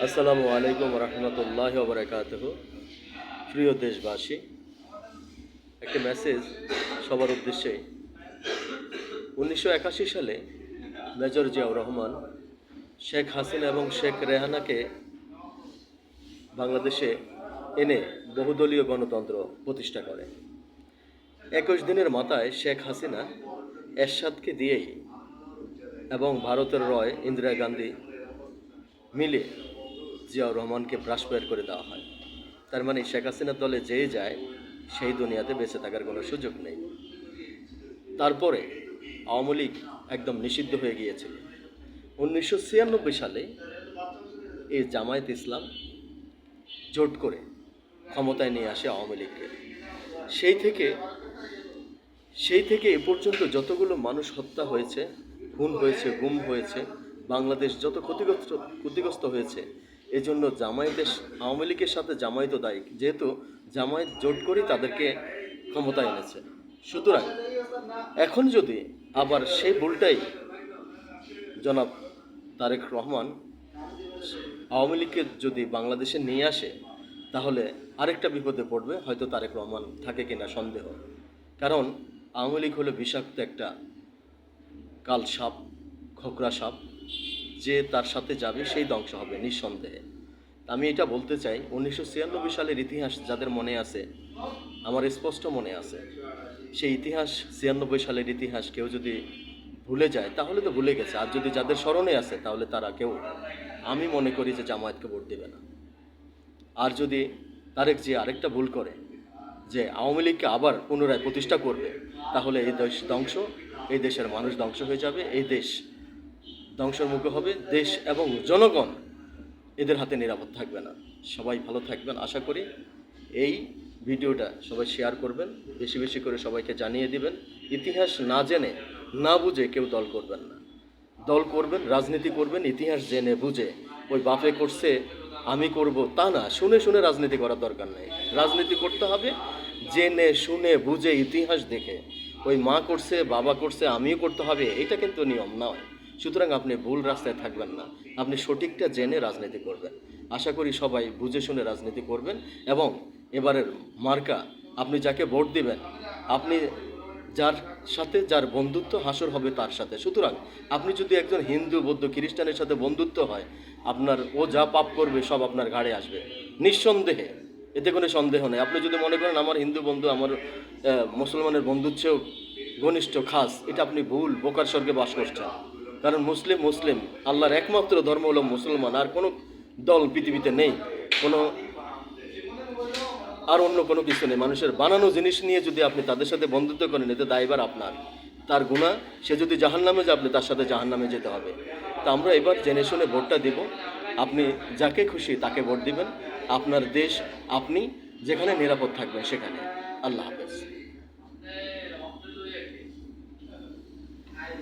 আসসালামু আলাইকুম রহমতুল্লাহ বারাকাতুহ। প্রিয় দেশবাসী, একটা মেসেজ সবার উদ্দেশ্যে। 1981 সালে মেজর জিয়াউর রহমান শেখ হাসিনা এবং শেখ রেহানাকে বাংলাদেশে এনে বহুদলীয় গণতন্ত্র প্রতিষ্ঠা করে। 21 দিনের মাথায় শেখ হাসিনা এরশাদকে দিয়েই এবং ভারতের রয় ইন্দিরা গান্ধী মিলে জিয়াউর রহমানকে ব্রাশফায়ার করে দেওয়া হয়। তার মানে শেখ হাসিনার দলে যেই যায় সেই দুনিয়াতে বেঁচে থাকার কোনো সুযোগ নেই। তারপরে আওয়ামী লীগ একদম নিষিদ্ধ হয়ে গিয়েছিল। 1996 সালে এই জামায়াত ইসলাম জোট করে ক্ষমতায় নিয়ে আসে আওয়ামী লীগকে। সেই থেকে এ পর্যন্ত যতগুলো মানুষ হত্যা হয়েছে, খুন হয়েছে, গুম হয়েছে, বাংলাদেশ যত ক্ষতিগ্রস্ত হয়েছে, এজন্য আওয়ামী লীগের সাথে জামায়াতও দায়ী, যেহেতু জামায়াত জোট করে তাদেরকে ক্ষমতায় এনেছে। সুতরাং এখন যদি আবার সেই ভুলটাই জনাব তারেক রহমান আওয়ামী লীগকে যদি বাংলাদেশে নিয়ে আসে, তাহলে আরেকটা বিপদে পড়বে, হয়তো তারেক রহমান থাকে কিনা সন্দেহ। কারণ আওয়ামী লীগ হলো বিষাক্ত একটা কাল সাপ, খোকরা সাপ, যে তার সাথে যাবে সেই ধ্বংস হবে নিঃসন্দেহে। আমি এটা বলতে চাই, 1996 সালের ইতিহাস যাদের মনে আছে, আমার স্পষ্ট মনে আছে, সেই ইতিহাস 96 সালের ইতিহাস কেউ যদি ভুলে যায় তাহলে তো ভুলে গেছে। আর যদি যাদের স্মরণে আছে তাহলে তারা কেউ, আমি মনে করি যে জামায়াতকে ভোট দেবে না। আর যদি তারেক জিয়া আরেকটা ভুল করে যে আওয়ামী লীগকে আবার পুনরায় প্রতিষ্ঠা করবে, তাহলে এই দেশ ধ্বংস, এই দেশের মানুষ ধ্বংস হয়ে যাবে, এই দেশ ধ্বংসের মুখে হবে, দেশ এবং জনগণ এদের হাতে নিরাপদ থাকবে না। সবাই ভালো থাকবেন আশা করি। এই ভিডিওটা সবাই শেয়ার করবেন, বেশি বেশি করে সবাইকে জানিয়ে দিবেন। ইতিহাস না জেনে না বুঝে কেউ দল করবেন না। দল করবেন, রাজনীতি করবেন ইতিহাস জেনে বুঝে। ওই বাপে করছে আমি করব তা না, শুনে শুনে রাজনীতি করার দরকার নেই। রাজনীতি করতে হবে জেনে শুনে বুঝে ইতিহাস দেখে। ওই মা করছে, বাবা করছে, আমিও করতে হবে, এটা কিন্তু নিয়ম নয়। সুতরাং আপনি ভুল রাস্তায় থাকবেন না, আপনি সঠিকটা জেনে রাজনীতি করবেন। আশা করি সবাই বুঝে শুনে রাজনীতি করবেন। এবং এবারের মার্কা, আপনি যাকে ভোট দিবেন, আপনি যার সাথে যার বন্ধুত্ব হাসর হবে তার সাথে। সুতরাং আপনি যদি একজন হিন্দু, বৌদ্ধ, খ্রিস্টানের সাথে বন্ধুত্ব হয়, আপনার ও যা পাপ করবে সব আপনার ঘাড়ে আসবে নিঃসন্দেহে, এতে কোনো সন্দেহ নেই। আপনি যদি মনে করেন আমার হিন্দু বন্ধু আমার মুসলমানের বন্ধুর চেয়েও ঘনিষ্ঠ খাস, এটা আপনি ভুল, বোকার স্বর্গে বাস করছেন। কারণ মুসলিম আল্লাহর একমাত্র ধর্ম হলো মুসলমান। আর কোনো দল পৃথিবীতে নেই, কোনো আর অন্য কোনো কিছু নেই। মানুষের বানানো জিনিস নিয়ে যদি আপনি তাদের সাথে বন্ধুত্ব করেন, এতে দায়ভার আপনার, তার গুনাহ। সে যদি জাহান্নামে যায়, আপনি তার সাথে জাহান্নামে যেতে হবে। তা আমরা এবার জেনে শুনে ভোটটা দিব। আপনি যাকে খুশি তাকে ভোট দিবেন। আপনার দেশ, আপনি যেখানে নিরাপদ থাকবেন সেখানে। আল্লাহ হাফেজ।